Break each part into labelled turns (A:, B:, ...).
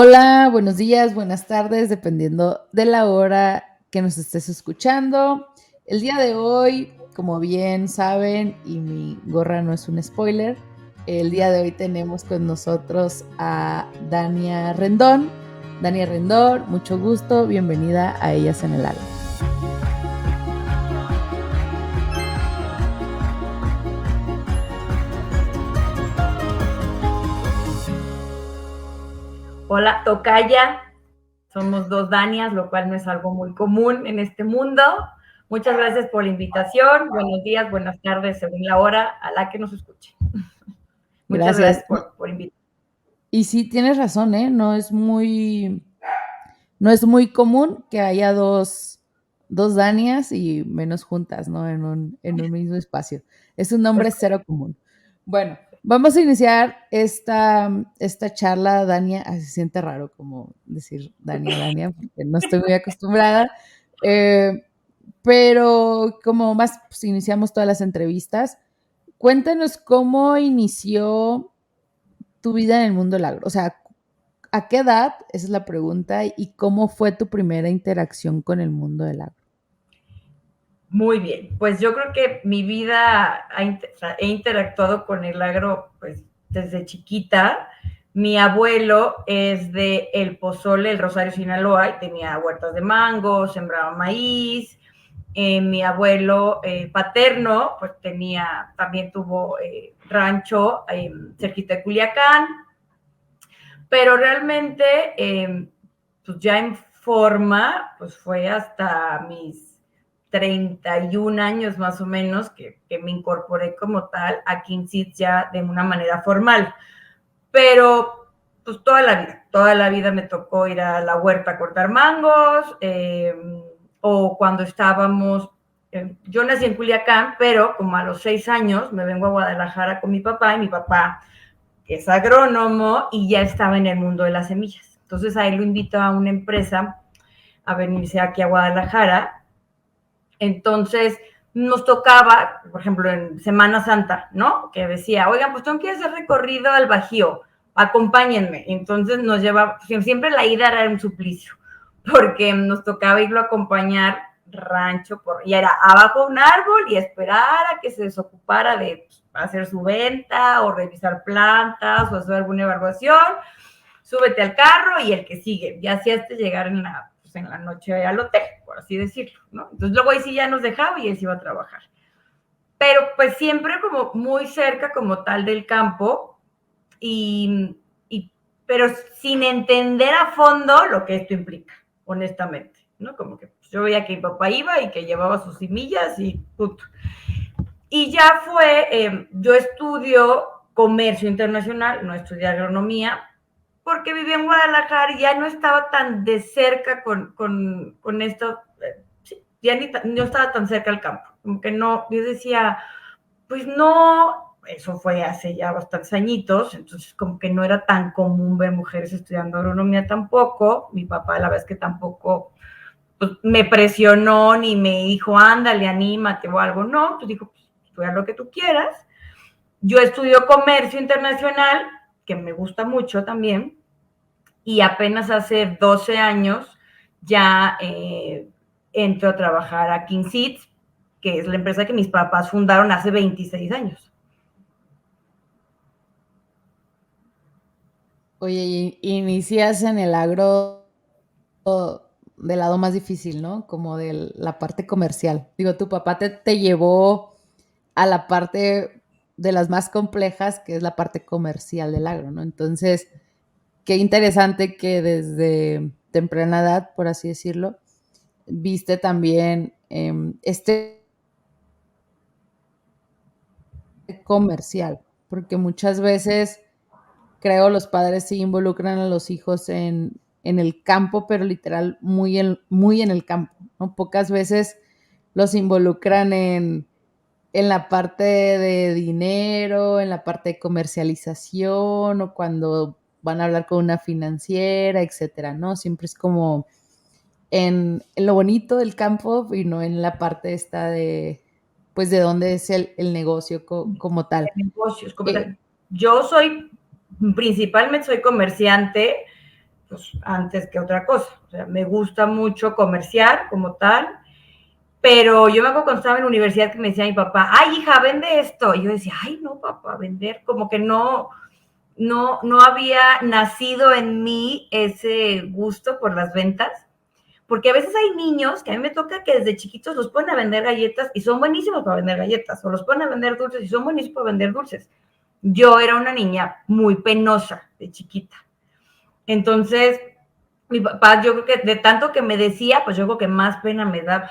A: Hola, buenos días, buenas tardes, dependiendo de la hora que nos estés escuchando. El día de hoy, como bien saben, y mi gorra no es un spoiler, el día de hoy tenemos con nosotros a Dania Rendón. Dania Rendón, mucho gusto, bienvenida a Ellas en el Agro.
B: Hola, tocaya. Somos dos Danias, lo cual no es algo muy común en este mundo. Muchas gracias por la invitación. Buenos días, buenas tardes, según la hora a la que nos escuche. Muchas
A: Gracias.
B: gracias por invitarme.
A: Y sí, tienes razón, ¿eh? No es muy común que haya dos Danias y menos juntas, ¿no? En un mismo espacio. Es un nombre cero común. Bueno, vamos a iniciar esta charla, Dania. Se siente raro como decir Dania, porque no estoy muy acostumbrada. Eh, pero como más pues, iniciamos todas las entrevistas, cuéntanos cómo inició tu vida en el mundo del agro. O sea, ¿a qué edad? Esa es la pregunta. ¿Y cómo fue tu primera interacción con el mundo del agro?
B: Muy bien, pues yo creo que mi vida he interactuado con el agro pues desde chiquita. Mi abuelo es de El Pozole, el Rosario, Sinaloa, y tenía huertas de mango, sembraba maíz. Mi abuelo paterno pues también tuvo rancho cerquita de Culiacán, pero realmente pues ya en forma pues fue hasta mis 31 años más o menos que me incorporé como tal a Kinsit ya de una manera formal. Pero pues toda la vida me tocó ir a la huerta a cortar mangos, o cuando estábamos, yo nací en Culiacán, pero como a los 6 años me vengo a Guadalajara con mi papá, y mi papá es agrónomo y ya estaba en el mundo de las semillas. Entonces ahí lo invito a una empresa a venirse aquí a Guadalajara. Entonces nos tocaba, por ejemplo, en Semana Santa, ¿no? Que decía, oigan, pues tengo que hacer recorrido al Bajío, acompáñenme. Entonces nos llevaba, siempre la ida era un suplicio, porque nos tocaba irlo a acompañar rancho y era abajo un árbol y esperar a que se desocupara de hacer su venta o revisar plantas o hacer alguna evaluación. Súbete al carro y el que sigue, y así hasta llegar en la noche al hotel, por así decirlo, ¿no? Entonces luego ahí sí ya nos dejaba y él se iba a trabajar. Pero pues siempre como muy cerca como tal del campo, pero sin entender a fondo lo que esto implica, honestamente, ¿no? Como que pues, yo veía que mi papá iba y que llevaba sus semillas y puto. Y ya yo estudio comercio internacional, no estudié agronomía, porque vivía en Guadalajara y ya no estaba tan de cerca con esto, sí, ya no estaba tan cerca al campo, como que no, yo decía, pues no, eso fue hace ya bastantes añitos, entonces como que no era tan común ver mujeres estudiando agronomía tampoco. Mi papá la verdad es que tampoco pues, me presionó ni me dijo, ándale, anímate o algo, no, pues dijo, pues, estudia lo que tú quieras. Yo estudio comercio internacional, que me gusta mucho también, y apenas hace 12 años ya entro a trabajar a King Seeds, que es la empresa que mis papás fundaron hace 26 años.
A: Oye, inicias en el agro del lado más difícil, ¿no? Como de la parte comercial. Digo, tu papá te llevó a la parte de las más complejas, que es la parte comercial del agro, ¿no? Entonces, qué interesante que desde temprana edad, por así decirlo, viste también este comercial, porque muchas veces creo los padres sí involucran a los hijos en el campo, pero literal muy en el campo, ¿no? Pocas veces los involucran en la parte de dinero, en la parte de comercialización o cuando van a hablar con una financiera, etcétera, ¿no? Siempre es como en lo bonito del campo y no en la parte esta de, pues, de dónde es el negocio como tal.
B: Negocios, como tal. Yo principalmente soy comerciante, pues, antes que otra cosa. O sea, me gusta mucho comerciar como tal, pero yo me acuerdo cuando estaba en la universidad que me decía mi papá, ay, hija, vende esto. Y yo decía, ay, no, papá, vender, como que no había nacido en mí ese gusto por las ventas, porque a veces hay niños que a mí me toca que desde chiquitos los ponen a vender galletas y son buenísimos para vender galletas, o los ponen a vender dulces y son buenísimos para vender dulces. Yo era una niña muy penosa de chiquita. Entonces, mi papá, yo creo que de tanto que me decía, pues yo creo que más pena me daba.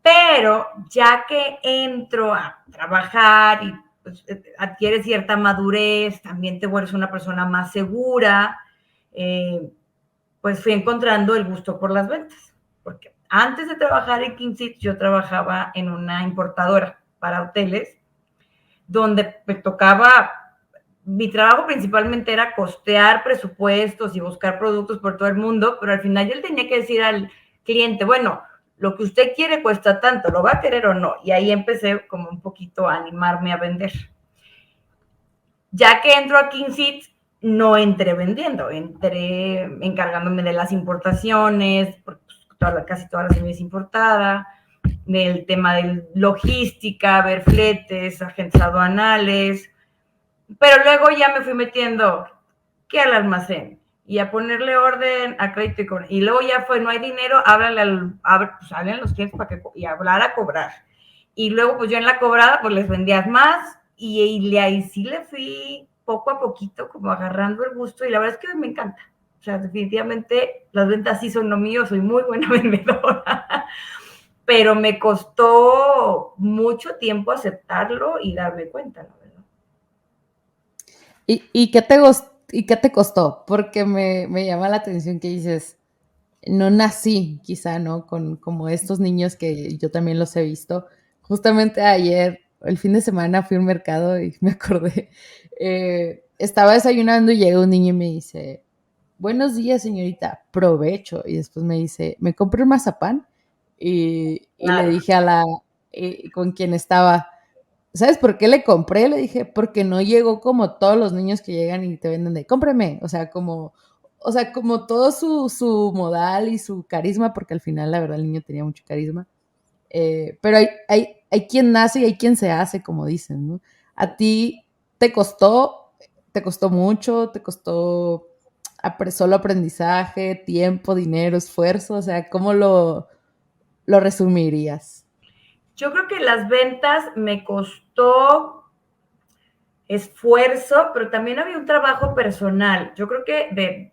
B: Pero ya que entro a trabajar y pues, adquieres cierta madurez, también te vuelves una persona más segura, pues fui encontrando el gusto por las ventas. Porque antes de trabajar en Kingsit, yo trabajaba en una importadora para hoteles, donde me tocaba, mi trabajo principalmente era costear presupuestos y buscar productos por todo el mundo, pero al final yo tenía que decir al cliente, bueno, lo que usted quiere cuesta tanto, ¿lo va a querer o no? Y ahí empecé como un poquito a animarme a vender. Ya que entro a Kingsit, no entré vendiendo, entré encargándome de las importaciones, porque casi toda la semilla es importada, del tema de logística, ver fletes, agentes aduanales, pero luego ya me fui metiendo que al almacén y a ponerle orden a crédito y luego ya fue, no hay dinero, háblale pues hablen a los clientes para que y hablar a cobrar. Y luego pues yo en la cobrada pues les vendías más y ahí sí le fui poco a poquito como agarrando el gusto y la verdad es que me encanta. O sea, definitivamente las ventas sí son lo mío, soy muy buena vendedora, pero me costó mucho tiempo aceptarlo y darme cuenta, la verdad.
A: ¿Y qué te costó? Porque me llama la atención que dices, no nací quizá, ¿no? Con como estos niños que yo también los he visto. Justamente ayer, el fin de semana, fui al mercado y me acordé. Estaba desayunando y llega un niño y me dice, buenos días, señorita, provecho. Y después me dice, ¿me compré un mazapán? Y le
B: Claro.
A: dije a la, con quien estaba, ¿sabes por qué le compré? Le dije, porque no llegó como todos los niños que llegan y te venden de, cómpreme. O sea, como todo su modal y su carisma, porque al final, la verdad, el niño tenía mucho carisma. Pero hay quien nace y hay quien se hace, como dicen, ¿no? A ti te costó mucho, te costó solo aprendizaje, tiempo, dinero, esfuerzo, o sea, ¿cómo lo resumirías?
B: Yo creo que las ventas me costó esfuerzo, pero también había un trabajo personal. Yo creo que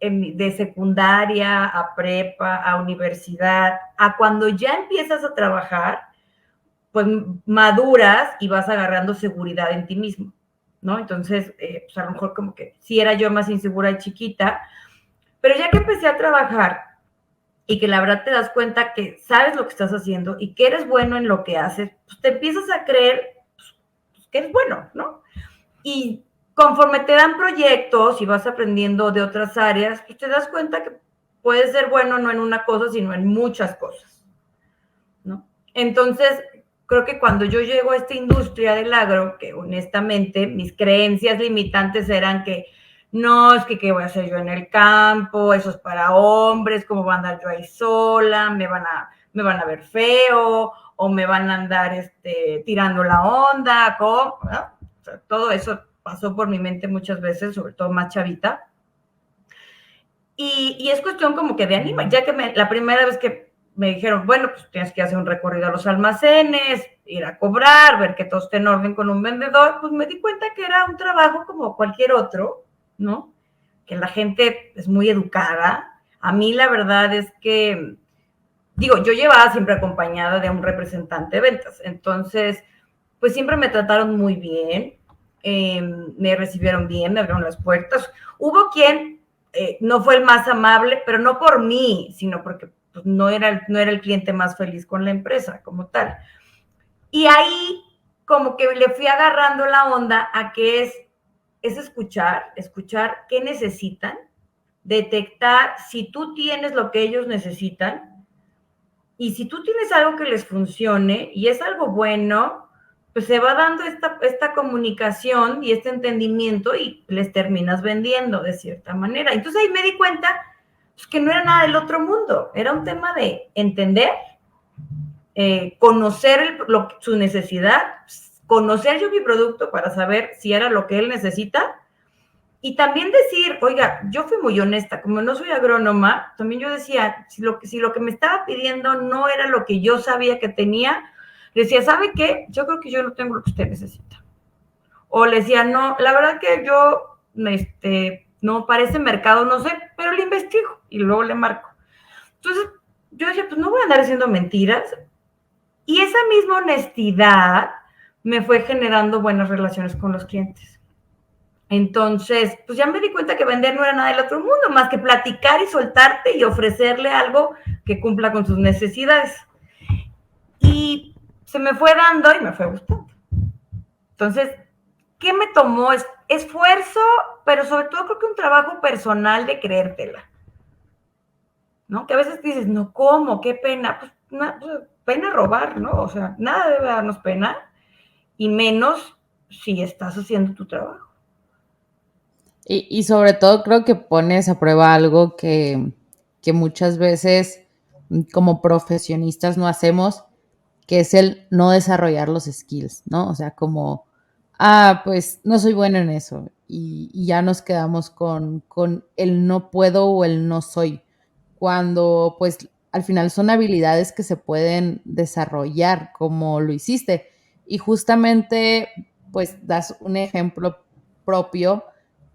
B: de secundaria a prepa, a universidad, a cuando ya empiezas a trabajar, pues maduras y vas agarrando seguridad en ti mismo, ¿no? Entonces, pues a lo mejor como que sí era yo más insegura de chiquita, pero ya que empecé a trabajar y que la verdad te das cuenta que sabes lo que estás haciendo y que eres bueno en lo que haces, pues te empiezas a creer pues, que eres bueno, ¿no? Y conforme te dan proyectos y vas aprendiendo de otras áreas, pues te das cuenta que puedes ser bueno no en una cosa, sino en muchas cosas, ¿no? Entonces, creo que cuando yo llego a esta industria del agro, que honestamente mis creencias limitantes eran que no, es que qué voy a hacer yo en el campo, eso es para hombres, cómo voy a andar yo ahí sola, me van a ver feo, o me van a andar tirando la onda, ¿cómo? ¿No? O sea, todo eso pasó por mi mente muchas veces, sobre todo más chavita. Y es cuestión como que de ánimo, ya que la primera vez que me dijeron, bueno, pues tienes que hacer un recorrido a los almacenes, ir a cobrar, ver que todo esté en orden con un vendedor, pues me di cuenta que era un trabajo como cualquier otro, ¿no? Que la gente es muy educada. A mí la verdad es que, digo, yo llevaba siempre acompañada de un representante de ventas, entonces, pues siempre me trataron muy bien, me recibieron bien, me abrieron las puertas. Hubo quien no fue el más amable, pero no por mí, sino porque pues, no era el cliente más feliz con la empresa como tal. Y ahí como que le fui agarrando la onda a que es escuchar qué necesitan, detectar si tú tienes lo que ellos necesitan y si tú tienes algo que les funcione y es algo bueno, pues se va dando esta comunicación y este entendimiento y les terminas vendiendo de cierta manera. Entonces ahí me di cuenta pues, que no era nada del otro mundo, era un tema de entender, conocer su necesidad, conocer yo mi producto para saber si era lo que él necesita y también decir, oiga, yo fui muy honesta, como no soy agrónoma, también yo decía, si lo que me estaba pidiendo no era lo que yo sabía que tenía, le decía, ¿sabe qué? Yo creo que yo no tengo lo que usted necesita. O le decía, no, la verdad que yo, no, para ese mercado no sé, pero le investigo y luego le marco. Entonces, yo decía, pues no voy a andar haciendo mentiras. Y esa misma honestidad me fue generando buenas relaciones con los clientes. Entonces, pues ya me di cuenta que vender no era nada del otro mundo, más que platicar y soltarte y ofrecerle algo que cumpla con sus necesidades. Y se me fue dando y me fue gustando. Entonces, ¿qué me tomó? Esfuerzo, pero sobre todo creo que un trabajo personal de creértela, ¿no? Que a veces dices, no, ¿cómo? Qué pena. Pues, pena robar, ¿no? O sea, nada debe darnos pena, y menos si estás haciendo tu trabajo.
A: Y sobre todo creo que pones a prueba algo que muchas veces como profesionistas no hacemos, que es el no desarrollar los skills, ¿no? O sea, como, pues no soy bueno en eso y ya nos quedamos con el no puedo o el no soy, cuando pues al final son habilidades que se pueden desarrollar como lo hiciste y justamente pues das un ejemplo propio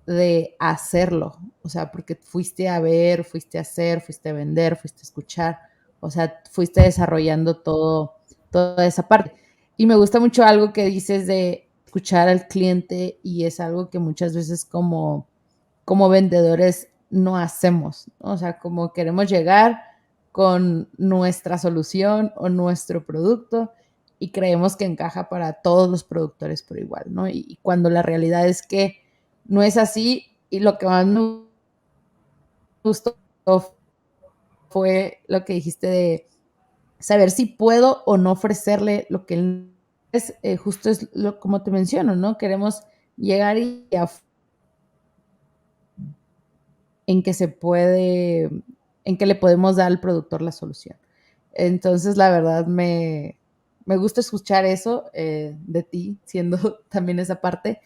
A: de hacerlo, o sea, porque fuiste a ver, fuiste a hacer, fuiste a vender, fuiste a escuchar, o sea, fuiste desarrollando toda esa parte. Y me gusta mucho algo que dices de escuchar al cliente y es algo que muchas veces como vendedores no hacemos, ¿no? O sea, como queremos llegar con nuestra solución o nuestro producto y creemos que encaja para todos los productores por igual, ¿no? Y cuando la realidad es que no es así y lo que más me gustó fue lo que dijiste de saber si puedo o no ofrecerle lo que él es, justo es como te menciono, ¿no? Queremos llegar en que se puede, en que le podemos dar al productor la solución. Entonces, la verdad, me gusta escuchar eso de ti, siendo también esa parte.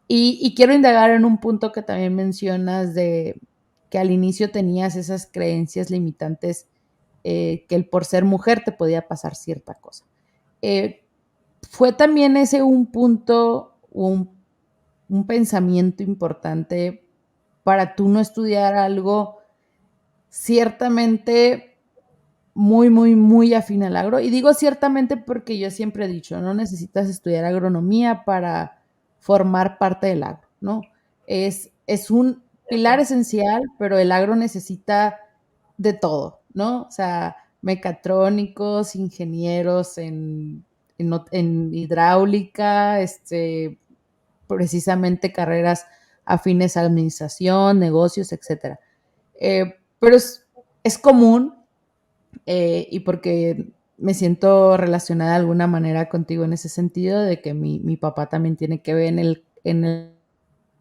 A: Y quiero indagar en un punto que también mencionas de que al inicio tenías esas creencias limitantes que el por ser mujer te podía pasar cierta cosa. ¿Fue también ese un punto, un pensamiento importante para tú no estudiar algo ciertamente muy, muy, muy afín al agro? Y digo ciertamente porque yo siempre he dicho, no necesitas estudiar agronomía para formar parte del agro, ¿no? Es un pilar esencial, pero el agro necesita de todo, ¿no? O sea, mecatrónicos, ingenieros en hidráulica, precisamente carreras afines a administración, negocios, etcétera. Pero es común y porque me siento relacionada de alguna manera contigo en ese sentido, de que mi papá también tiene que ver en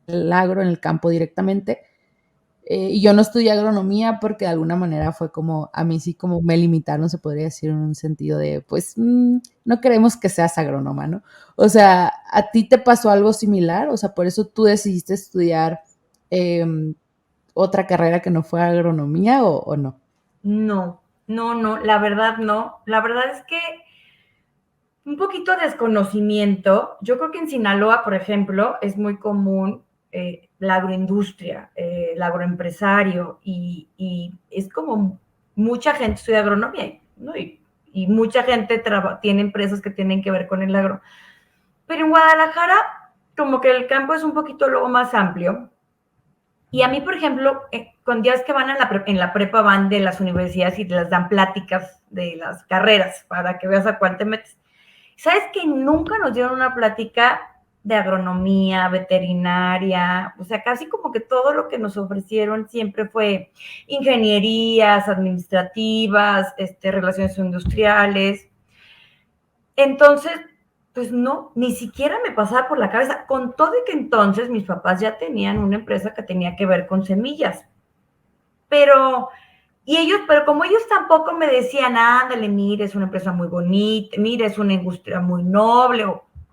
A: el agro, en el campo directamente. Y yo no estudié agronomía porque de alguna manera fue como, a mí sí como me limitaron, se podría decir, en un sentido de, pues, no queremos que seas agrónoma, ¿no? O sea, ¿a ti te pasó algo similar? O sea, por eso tú decidiste estudiar eh, otra carrera que no fuera agronomía o no.
B: No, no, no, la verdad no. La verdad es que un poquito de desconocimiento. Yo creo que en Sinaloa, por ejemplo, es muy común la agroindustria, el agroempresario, y es como mucha gente estudia agronomía, ¿no? Y mucha gente tiene empresas que tienen que ver con el agro. Pero en Guadalajara, como que el campo es un poquito luego más amplio. Y a mí, por ejemplo, con días que van en la prepa van de las universidades y les dan pláticas de las carreras para que veas a cuál te metes. ¿Sabes que nunca nos dieron una plática de agronomía, veterinaria? O sea, casi como que todo lo que nos ofrecieron siempre fue ingenierías administrativas, relaciones industriales. Entonces, pues no, ni siquiera me pasaba por la cabeza, con todo y que entonces mis papás ya tenían una empresa que tenía que ver con semillas. Pero como ellos tampoco me decían, ándale, mire, es una empresa muy bonita, mire, es una industria muy noble,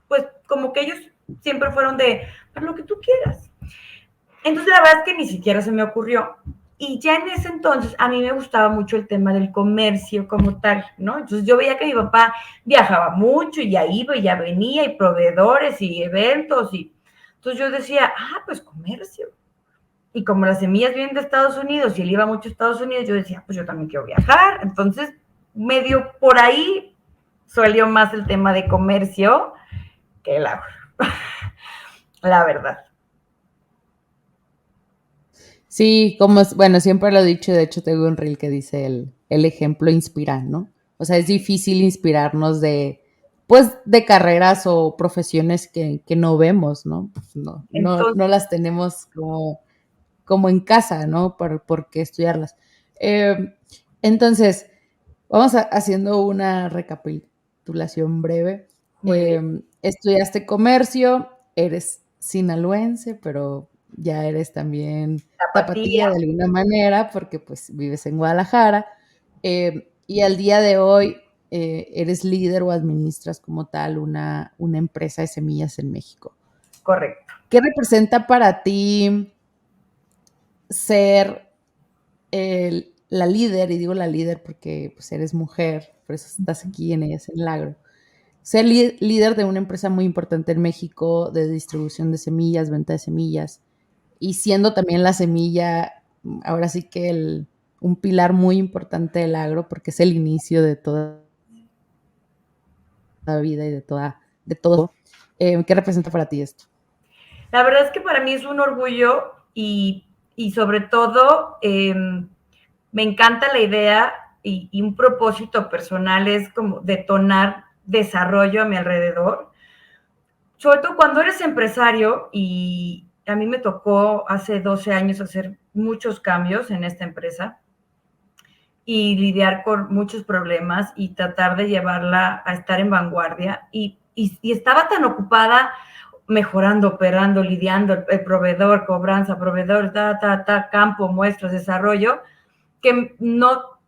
B: pues como que ellos siempre fueron de, pues lo que tú quieras. Entonces la verdad es que ni siquiera se me ocurrió. Y ya en ese entonces a mí me gustaba mucho el tema del comercio como tal, ¿no? Entonces yo veía que mi papá viajaba mucho y ya iba y ya venía y proveedores y eventos y entonces yo decía, pues comercio. Y como las semillas vienen de Estados Unidos y él iba mucho a Estados Unidos, yo decía, pues yo también quiero viajar. Entonces, medio por ahí salió más el tema de comercio que la verdad.
A: Sí, como, bueno, siempre lo he dicho, de hecho tengo un reel que dice el ejemplo inspira, ¿no? O sea, es difícil inspirarnos pues, de carreras o profesiones que no vemos, ¿no? Pues no las tenemos como en casa, ¿no? Por qué estudiarlas. Entonces, vamos haciendo una recapitulación breve.
B: Muy bien.
A: Estudiaste comercio, eres sinaloense, pero ya eres también
B: Tapatía.
A: tapatía de alguna manera, porque pues vives en Guadalajara. Y al día de hoy eres líder o administras como tal una empresa de semillas en México.
B: Correcto.
A: ¿Qué representa para ti ser la líder, y digo la líder porque pues, eres mujer, por eso estás aquí en Ellas en el Agro? Ser líder de una empresa muy importante en México de distribución de semillas, venta de semillas, y siendo también la semilla, ahora sí que un pilar muy importante del agro, porque es el inicio de toda la vida y de todo. ¿Qué representa para ti esto?
B: La verdad es que para mí es un orgullo y sobre todo me encanta la idea y un propósito personal es como detonar desarrollo a mi alrededor. Sobre todo cuando eres empresario y a mí me tocó hace 12 años hacer muchos cambios en esta empresa y lidiar con muchos problemas y tratar de llevarla a estar en vanguardia y estaba tan ocupada mejorando, operando, lidiando, el proveedor, cobranza, proveedor, campo, muestras, desarrollo, que no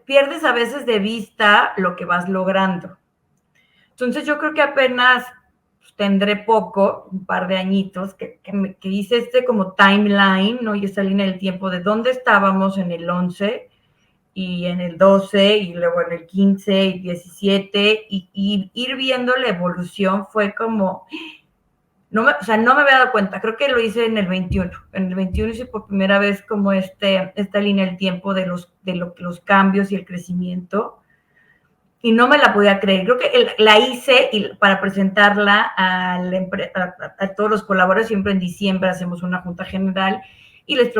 B: pierdes a veces de vista lo que vas logrando. Entonces yo creo que apenas tendré poco, un par de añitos, que hice como timeline, ¿no? Y esa línea del tiempo de dónde estábamos en el 11 y en el 12 y luego en el 15 y 17 y ir viendo la evolución fue como, no me había dado cuenta, creo que lo hice en el 21. En el 21 hice por primera vez como esta línea del tiempo de los cambios y el crecimiento y no me la podía creer. Creo que la hice para presentarla a todos los colaboradores. Siempre en diciembre hacemos una junta general y les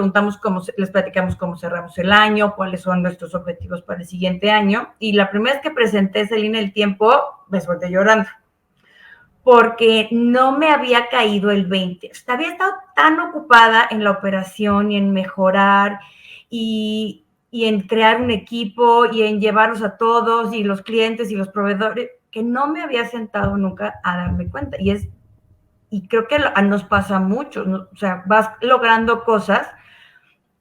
B: platicamos cómo cerramos el año, cuáles son nuestros objetivos para el siguiente año. Y la primera vez que presenté esa línea del tiempo, me solté llorando, porque no me había caído el 20. Había estado tan ocupada en la operación y en mejorar y en crear un equipo y en llevarlos a todos y los clientes y los proveedores, que no me había sentado nunca a darme cuenta. Y creo que nos pasa mucho, ¿no? O sea, vas logrando cosas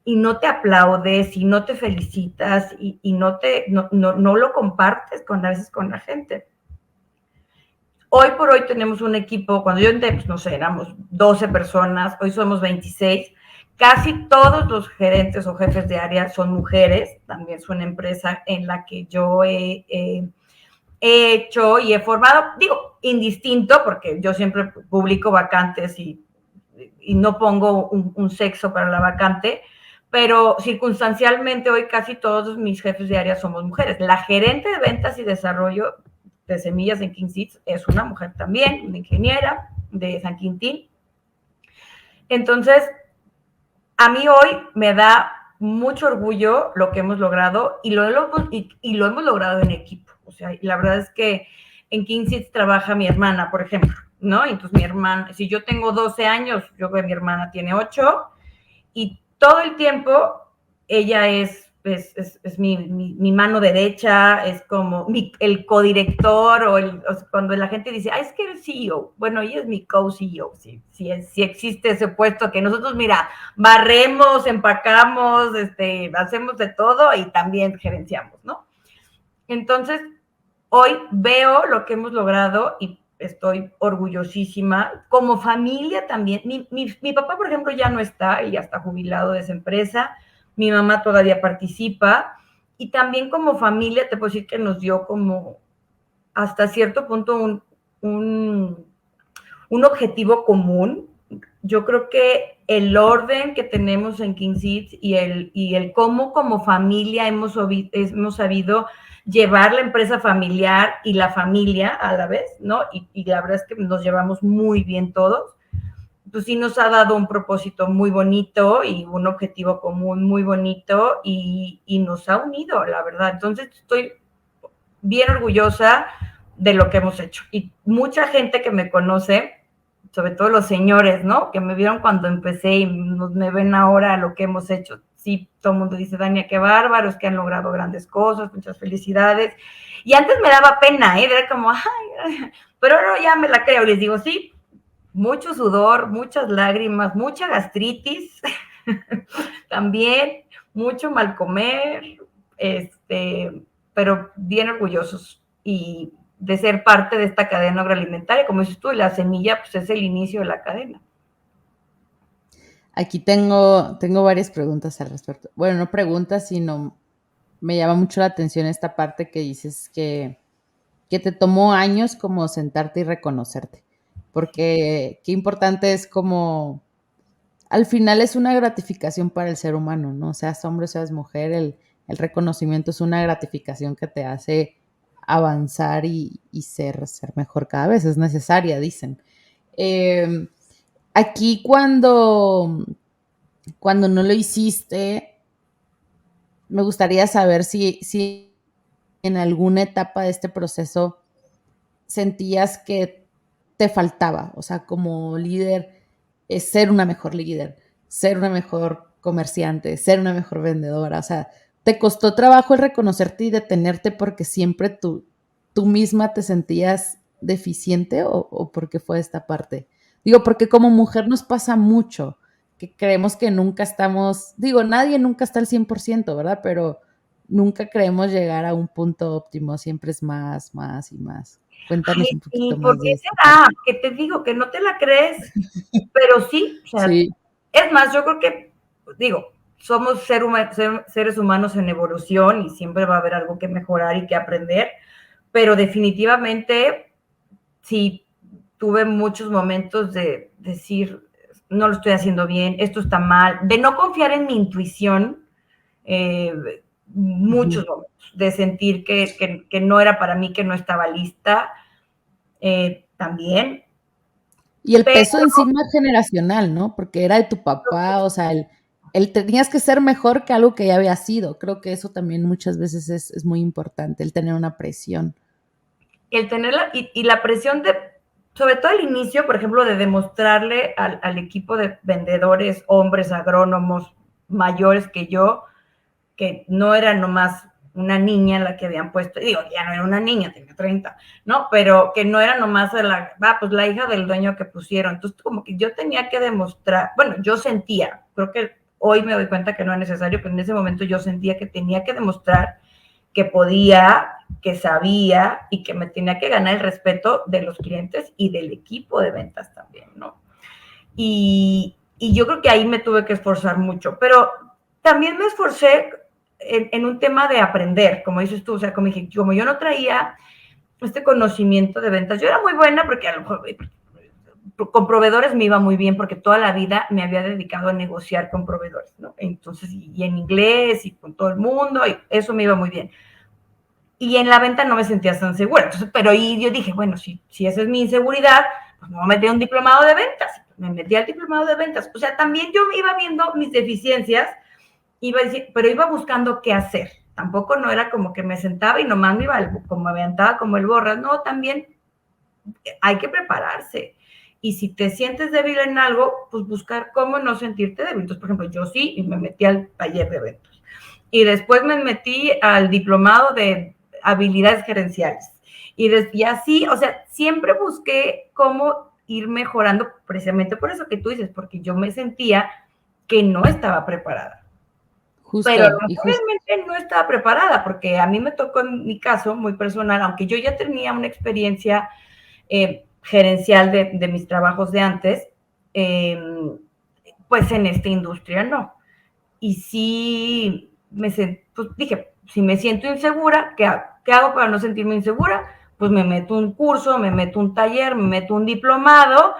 B: y no te aplaudes y no te felicitas y no lo compartes a veces con la gente. Hoy por hoy tenemos un equipo, cuando yo entré, pues no sé, éramos 12 personas, hoy somos 26. Casi todos los gerentes o jefes de área son mujeres, también es una empresa en la que yo he hecho y he formado, digo, indistinto, porque yo siempre publico vacantes y no pongo un sexo para la vacante, pero circunstancialmente hoy casi todos mis jefes de área somos mujeres. La gerente de ventas y desarrollo de semillas en King Seeds es una mujer también, una ingeniera de San Quintín. Entonces, a mí hoy me da mucho orgullo lo que hemos logrado y lo hemos logrado en equipo. O sea, la verdad es que en King Seeds trabaja mi hermana, por ejemplo, ¿no? Entonces mi hermana, si yo tengo 12 años, yo creo que mi hermana tiene 8 y todo el tiempo ella es es mi mano derecha, es como el codirector o sea, cuando la gente dice, es que eres CEO, bueno, ella es mi co-CEO, sí existe ese puesto que nosotros, mira, barremos, empacamos, hacemos de todo y también gerenciamos, ¿no? Entonces, hoy veo lo que hemos logrado y estoy orgullosísima. Como familia también. Mi papá, por ejemplo, ya no está, y ya está jubilado de esa empresa. Mi mamá todavía participa. Y también como familia, te puedo decir que nos dio como hasta cierto punto un objetivo común. Yo creo que el orden que tenemos en King Seeds y el cómo como familia hemos sabido llevar la empresa familiar y la familia a la vez, ¿no? Y la verdad es que nos llevamos muy bien todos. Pues sí nos ha dado un propósito muy bonito y un objetivo común muy bonito y nos ha unido, la verdad. Entonces estoy bien orgullosa de lo que hemos hecho. Y mucha gente que me conoce, sobre todo los señores, ¿no? Que me vieron cuando empecé y me ven ahora lo que hemos hecho. Sí, todo el mundo dice, Dania, qué bárbaros, que han logrado grandes cosas, muchas felicidades. Y antes me daba pena, ¿eh? Era como, pero ahora ya me la creo. Les digo, sí, mucho sudor, muchas lágrimas, mucha gastritis, también, mucho mal comer, pero bien orgullosos y de ser parte de esta cadena agroalimentaria, como dices tú, y la semilla pues es el inicio de la cadena.
A: Aquí tengo varias preguntas al respecto. Bueno, no preguntas, sino me llama mucho la atención esta parte que dices que te tomó años como sentarte y reconocerte, porque qué importante es como, al final es una gratificación para el ser humano, ¿no? Seas hombre, seas mujer, el reconocimiento es una gratificación que te hace avanzar y ser mejor cada vez, es necesaria, dicen. Aquí cuando no lo hiciste, me gustaría saber si en alguna etapa de este proceso sentías que te faltaba, o sea, como líder, es ser una mejor líder, ser una mejor comerciante, ser una mejor vendedora, o sea, ¿te costó trabajo el reconocerte y detenerte porque siempre tú misma te sentías deficiente o porque fue esta parte? Digo, porque como mujer nos pasa mucho, que creemos que nunca estamos, digo, nadie nunca está al 100%, ¿verdad? Pero nunca creemos llegar a un punto óptimo, siempre es más, más y más. Cuéntanos un
B: ¿Y
A: poquito
B: por
A: más
B: qué
A: de esta
B: será?
A: parte.
B: Que te digo que no te la crees, pero sí, o sea,
A: Sí,
B: es más, yo creo que, digo, somos seres humanos en evolución y siempre va a haber algo que mejorar y que aprender, pero definitivamente sí tuve muchos momentos de decir, no lo estoy haciendo bien, esto está mal, de no confiar en mi intuición, muchos momentos, de sentir que no era para mí, que no estaba lista, también.
A: y el
B: Pero
A: peso encima generacional, ¿no? Porque era de tu papá, o sea, el tenías que ser mejor que algo que ya había sido. Creo que eso también muchas veces es muy importante, el tener una presión.
B: el tener la presión de, sobre todo al inicio, por ejemplo, de demostrarle al equipo de vendedores, hombres, agrónomos mayores que yo, que no era nomás una niña la que habían puesto, digo, ya no era una niña, tenía 30, ¿no? Pero que no era nomás pues la hija del dueño que pusieron. Entonces, como que yo tenía que demostrar, bueno, yo sentía, creo que hoy me doy cuenta que no es necesario, pero en ese momento yo sentía que tenía que demostrar que podía, que sabía y que me tenía que ganar el respeto de los clientes y del equipo de ventas también, ¿no? Y yo creo que ahí me tuve que esforzar mucho, pero también me esforcé en un tema de aprender, como dices tú, o sea, como yo no traía este conocimiento de ventas, yo era muy buena porque a lo mejor con proveedores me iba muy bien porque toda la vida me había dedicado a negociar con proveedores, ¿no? Entonces, y en inglés y con todo el mundo, y eso me iba muy bien. Y en la venta no me sentía tan segura. Entonces, pero ahí yo dije, bueno, si esa es mi inseguridad, pues me voy a meter un diplomado de ventas. Me metí al diplomado de ventas. O sea, también yo iba viendo mis deficiencias, pero iba buscando qué hacer. Tampoco no era como que me sentaba y nomás me iba, como me aventaba como el borras. No, también hay que prepararse. Y si te sientes débil en algo, pues buscar cómo no sentirte débil. Entonces, por ejemplo, yo sí, y me metí al taller de ventas. y después me metí al diplomado de habilidades gerenciales. Y así, o sea, siempre busqué cómo ir mejorando precisamente por eso que tú dices, porque yo me sentía que no estaba preparada. Pero
A: Justo, y justo.
B: realmente no estaba preparada, porque a mí me tocó en mi caso muy personal, aunque yo ya tenía una experiencia gerencial de mis trabajos de antes, pues en esta industria no. Y sí, pues dije, si me siento insegura, ¿qué hago para no sentirme insegura? Pues me meto un curso, me meto un taller, me meto un diplomado,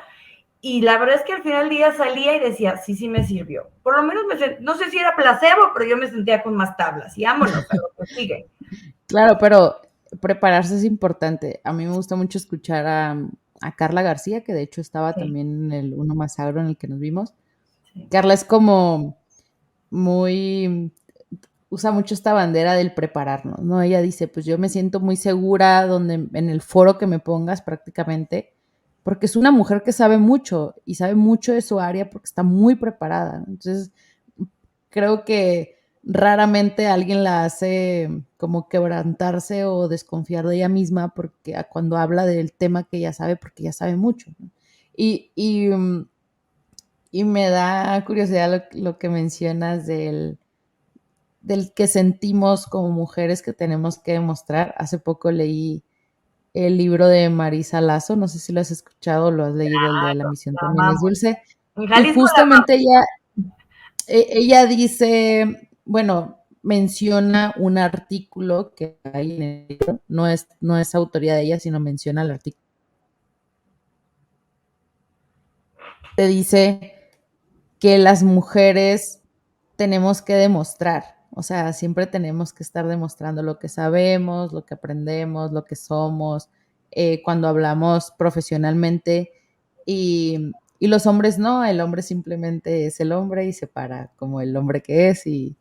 B: y la verdad es que al final del día salía y decía, sí, sí me sirvió. Por lo menos no sé si era placebo, pero yo me sentía con más tablas. Y vámonos a lo que sigue.
A: Claro, pero prepararse es importante. A mí me gusta mucho escuchar a Carla García, que de hecho estaba
B: Sí,
A: también en el Uno Más Agro en el que nos vimos.
B: sí.
A: Carla es como muy, usa mucho esta bandera del prepararnos, ¿no? Ella dice, pues yo me siento muy segura donde, en el foro que me pongas prácticamente, porque es una mujer que sabe mucho y sabe mucho de su área porque está muy preparada. Entonces, creo que raramente alguien la hace como quebrantarse o desconfiar de ella misma porque cuando habla del tema que ella sabe, porque ella sabe mucho, ¿no? Y, y, y me da curiosidad lo que mencionas del que sentimos como mujeres que tenemos que demostrar. Hace poco leí el libro de Marisa Lazo, no sé si lo has escuchado o lo has leído, el de La misión
B: La
A: también es
B: amamos.
A: dulce,
B: En
A: y
B: Jalisco la amamos.
A: justamente ella dice, bueno, menciona un artículo que hay en el libro, no es autoría de ella, sino menciona el artículo. Te dice que las mujeres tenemos que demostrar, o sea, siempre tenemos que estar demostrando lo que sabemos, lo que aprendemos, lo que somos, cuando hablamos profesionalmente y los hombres no, el hombre simplemente es el hombre y se para como el hombre que es y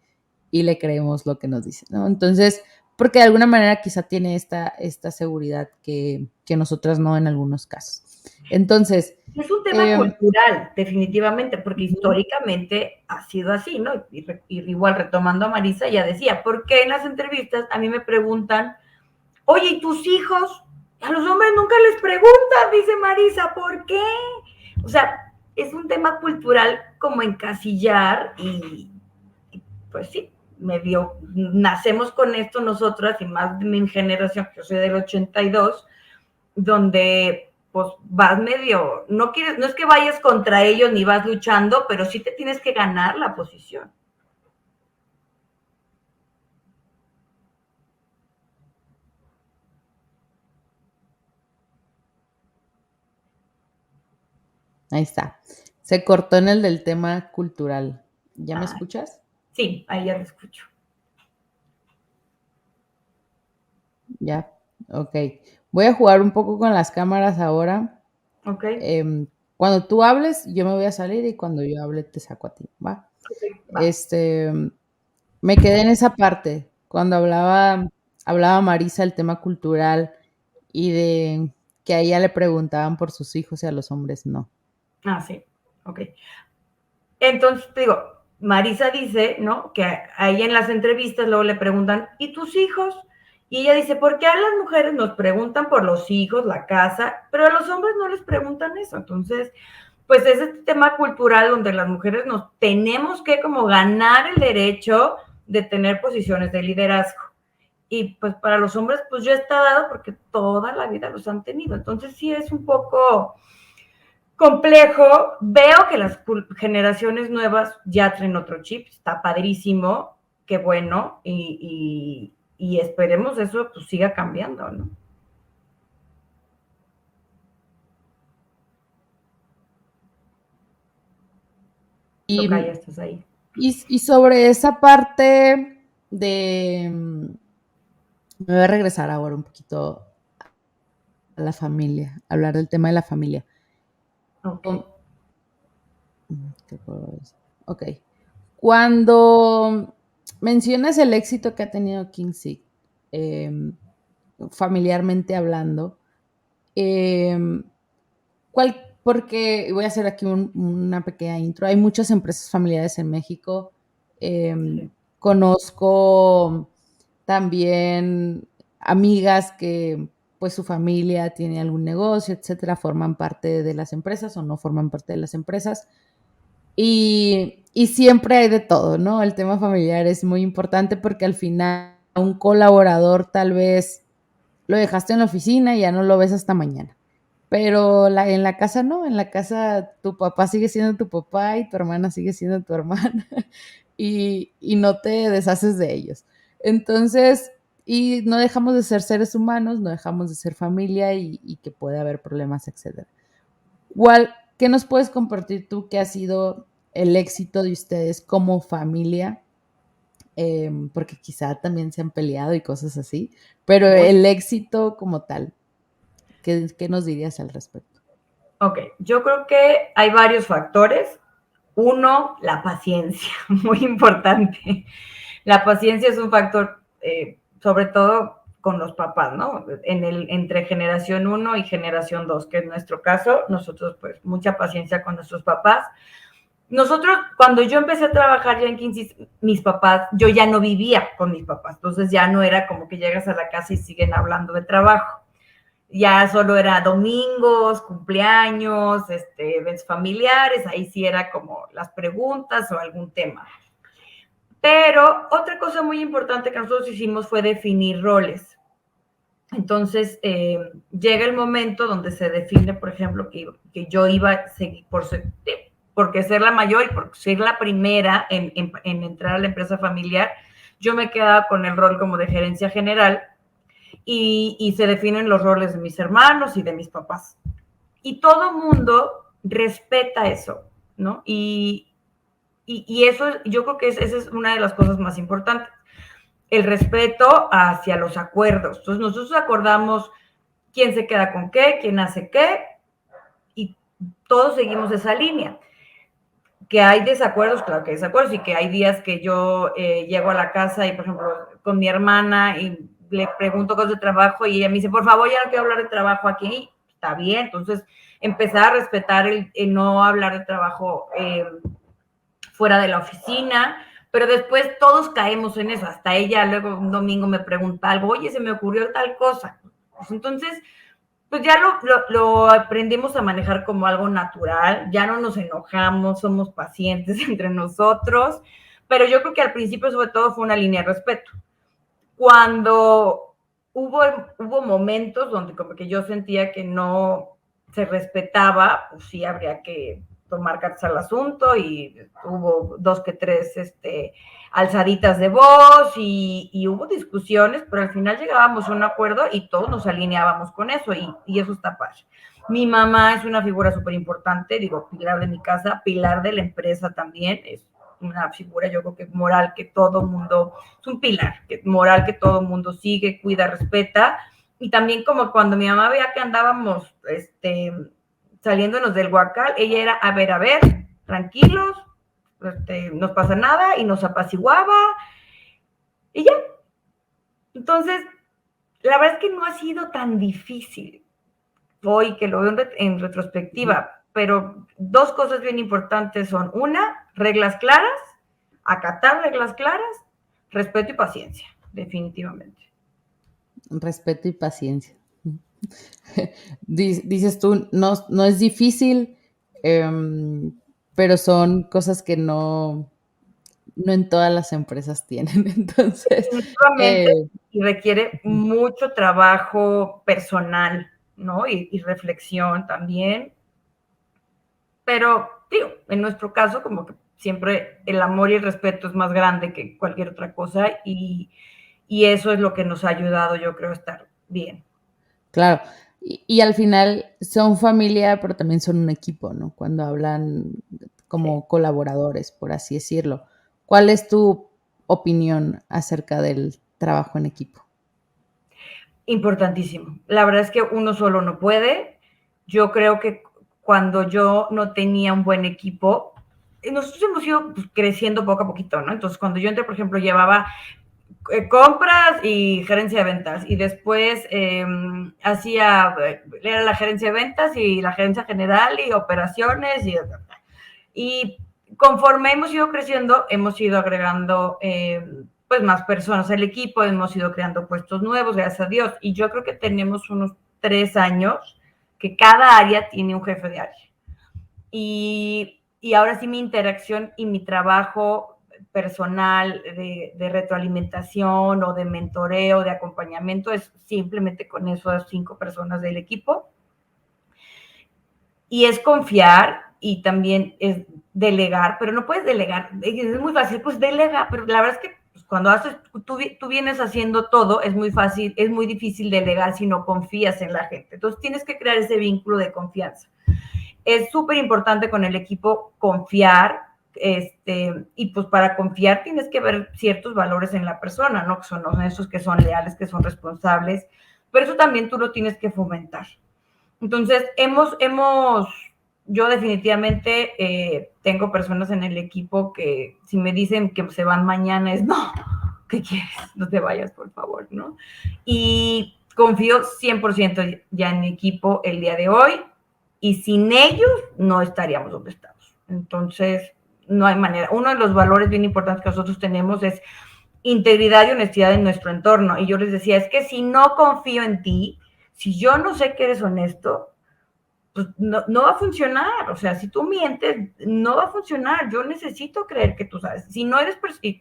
A: le creemos lo que nos dice, ¿no? Entonces, porque de alguna manera quizá tiene esta seguridad que nosotras no en algunos casos. Entonces,
B: Es un tema
A: eh,
B: cultural, definitivamente, porque históricamente ha sido así, ¿no? Y igual retomando a Marisa, ella decía, ¿por qué en las entrevistas a mí me preguntan, oye, ¿y tus hijos? A los hombres nunca les preguntan, dice Marisa, ¿por qué? O sea, es un tema cultural como encasillar y pues sí, medio nacemos con esto nosotras y más de mi generación, que yo soy del 82, donde pues vas medio, no es que vayas contra ellos ni vas luchando, pero sí te tienes que ganar la posición.
A: ahí está. Se cortó en el del tema cultural. ¿Ya me
B: Ah,
A: escuchas?
B: sí, ahí ya te escucho.
A: Ya. Ok. Voy a jugar un poco con las cámaras ahora.
B: Ok,
A: Cuando tú hables, yo me voy a salir y cuando yo hable, te saco a ti, ¿va?
B: okay, va.
A: Este, me quedé en esa parte, cuando hablaba Marisa del tema cultural y de que a ella le preguntaban por sus hijos y a los hombres no.
B: Ah, sí, ok. Entonces, te digo, Marisa dice, ¿no? Que a ella en las entrevistas luego le preguntan, ¿y tus hijos? Y ella dice, ¿por qué a las mujeres nos preguntan por los hijos, la casa, pero a los hombres no les preguntan eso? Entonces, pues es este tema cultural donde las mujeres nos tenemos que como ganar el derecho de tener posiciones de liderazgo. Y pues para los hombres, pues ya está dado porque toda la vida los han tenido. Entonces sí es un poco complejo. Veo que las generaciones nuevas ya traen otro chip, está padrísimo, qué bueno, y esperemos eso pues siga cambiando, ¿no?
A: Y,
B: Toca, ya estás ahí.
A: y sobre esa parte de... Me voy a regresar ahora un poquito a la familia, hablar del tema de la familia.
B: Ok.
A: ¿Qué puedo decir? Ok. Cuando mencionas el éxito que ha tenido Kingsick, eh, familiarmente hablando, eh, porque voy a hacer aquí una pequeña intro, hay muchas empresas familiares en México, eh,
B: Sí.
A: Conozco también amigas que pues su familia tiene algún negocio, etcétera, forman parte de las empresas o no forman parte de las empresas. Y siempre hay de todo, ¿no? El tema familiar es muy importante porque al final un colaborador tal vez lo dejaste en la oficina y ya no lo ves hasta mañana. Pero en la casa no, en la casa tu papá sigue siendo tu papá y tu hermana sigue siendo tu hermana y no te deshaces de ellos. Entonces, y no dejamos de ser seres humanos, no dejamos de ser familia y que puede haber problemas, etcétera. Igual, ¿qué nos puedes compartir tú que ha sido el éxito de ustedes como familia? Porque quizá también se han peleado y cosas así, pero
B: Muy,
A: el éxito como tal, ¿qué nos dirías al respecto?
B: ok, yo creo que hay varios factores. Uno, la paciencia, muy importante. La paciencia es un factor, sobre todo con los papás, ¿no? Entre generación uno y generación 2, que es nuestro caso. Nosotros, pues, mucha paciencia con nuestros papás. Nosotros, cuando yo empecé a trabajar ya en Quincy, mis papás, yo ya no vivía con mis papás, entonces ya no era como que llegas a la casa y siguen hablando de trabajo. Ya solo era domingos, cumpleaños, eventos familiares, ahí sí era como las preguntas o algún tema. Pero otra cosa muy importante que nosotros hicimos fue definir roles. Entonces, llega el momento donde se define, por ejemplo, que yo iba a seguir porque ser la mayor y por ser la primera en entrar a la empresa familiar, yo me quedaba con el rol como de gerencia general y se definen los roles de mis hermanos y de mis papás. Y todo mundo respeta eso, ¿no? Y eso, yo creo que esa es una de las cosas más importantes, el respeto hacia los acuerdos. Entonces nosotros acordamos quién se queda con qué, quién hace qué, y todos seguimos esa línea. Que hay desacuerdos, claro que hay desacuerdos, y que hay días que yo llego a la casa y, por ejemplo, con mi hermana y le pregunto cosas de trabajo y ella me dice, por favor, ya no quiero hablar de trabajo aquí. Está bien, entonces empezar a respetar el no hablar de trabajo fuera de la oficina, pero después todos caemos en eso. Hasta ella luego un domingo me pregunta algo, oye, se me ocurrió tal cosa. Pues entonces, pues ya lo aprendimos a manejar como algo natural, ya no nos enojamos, somos pacientes entre nosotros, pero yo creo que al principio sobre todo fue una línea de respeto. Cuando hubo momentos donde como que yo sentía que no se respetaba, pues sí habría que tomar cartas al asunto y hubo dos que tres alzaditas de voz y hubo discusiones, pero al final llegábamos a un acuerdo y todos nos alineábamos con eso y eso está padre. Mi mamá es una figura súper importante, digo, pilar de mi casa, pilar de la empresa también, es una figura yo creo que moral que todo mundo, es un pilar moral que todo mundo sigue, cuida, respeta. Y también como cuando mi mamá veía que andábamos saliéndonos del huacal, ella era, a ver, tranquilos, no pasa nada, y nos apaciguaba, y ya. Entonces, la verdad es que no ha sido tan difícil hoy que lo veo en retrospectiva, pero dos cosas bien importantes son, una, reglas claras, acatar reglas claras, respeto y paciencia, definitivamente.
A: Respeto y paciencia. Dices tú, no es difícil, pero son cosas que no en todas las empresas tienen. Entonces,
B: Definitivamente, y requiere mucho trabajo personal, ¿no? Y reflexión también. Pero, digo, en nuestro caso, como que siempre el amor y el respeto es más grande que cualquier otra cosa y eso es lo que nos ha ayudado, yo creo, a estar bien.
A: claro, y al final son familia, pero también son un equipo, ¿no? Cuando hablan
B: Sí.
A: como colaboradores, por así decirlo. ¿Cuál es tu opinión acerca del trabajo en equipo?
B: Importantísimo. La verdad es que uno solo no puede. Yo creo que cuando yo no tenía un buen equipo, nosotros hemos ido pues, creciendo poco a poquito, ¿no? Entonces, cuando yo entré, por ejemplo, llevaba compras y gerencia de ventas y después era la gerencia de ventas y la gerencia general y operaciones y conforme hemos ido creciendo, hemos ido agregando pues más personas al equipo, hemos ido creando puestos nuevos, gracias a Dios, y yo creo que tenemos unos 3 años que cada área tiene un jefe de área. Y ahora sí mi interacción y mi trabajo personal de retroalimentación o de mentoreo, de acompañamiento, es simplemente con esas 5 personas del equipo. Y es confiar y también es delegar, pero no puedes delegar, es muy fácil, pues delega, pero la verdad es que cuando haces, tú vienes haciendo todo, es muy fácil, es muy difícil delegar si no confías en la gente. Entonces tienes que crear ese vínculo de confianza. Es súper importante con el equipo confiar, y pues para confiar tienes que ver ciertos valores en la persona, ¿no? Que son esos que son leales, que son responsables, pero eso también tú lo tienes que fomentar. Entonces, yo definitivamente tengo personas en el equipo que si me dicen que se van mañana es, no, ¿qué quieres? No te vayas, por favor, ¿no? Y confío 100% ya en mi equipo el día de hoy y sin ellos no estaríamos donde estamos. Entonces, no hay manera. Uno de los valores bien importantes que nosotros tenemos es integridad y honestidad en nuestro entorno. Y yo les decía, es que si no confío en ti, si yo no sé que eres honesto, pues no va a funcionar. O sea, si tú mientes, no va a funcionar. Yo necesito creer que tú sabes. Si no eres,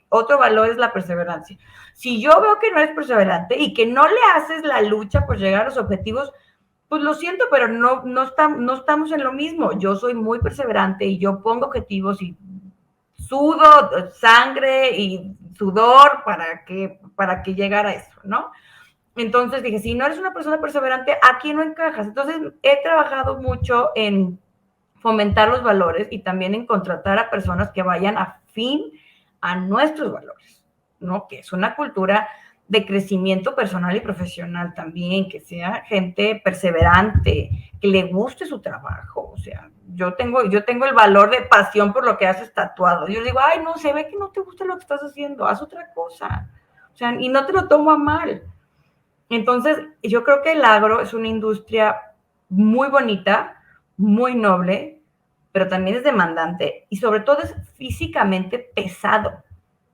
B: otro valor es la perseverancia. Si yo veo que no eres perseverante y que no le haces la lucha por llegar a los objetivos, pues lo siento, pero no estamos en lo mismo. Yo soy muy perseverante y yo pongo objetivos y sudo sangre y sudor para que llegara a eso, ¿no? Entonces dije, si no eres una persona perseverante, aquí no encajas. Entonces he trabajado mucho en fomentar los valores y también en contratar a personas que vayan afín a nuestros valores, ¿no? Que es una cultura de crecimiento personal y profesional también, que sea gente perseverante, que le guste su trabajo. O sea, yo tengo el valor de pasión por lo que haces tatuado. Yo digo, ay, no, se ve que no te gusta lo que estás haciendo, haz otra cosa. O sea, y no te lo tomo a mal. Entonces, yo creo que el agro es una industria muy bonita, muy noble, pero también es demandante y sobre todo es físicamente pesado,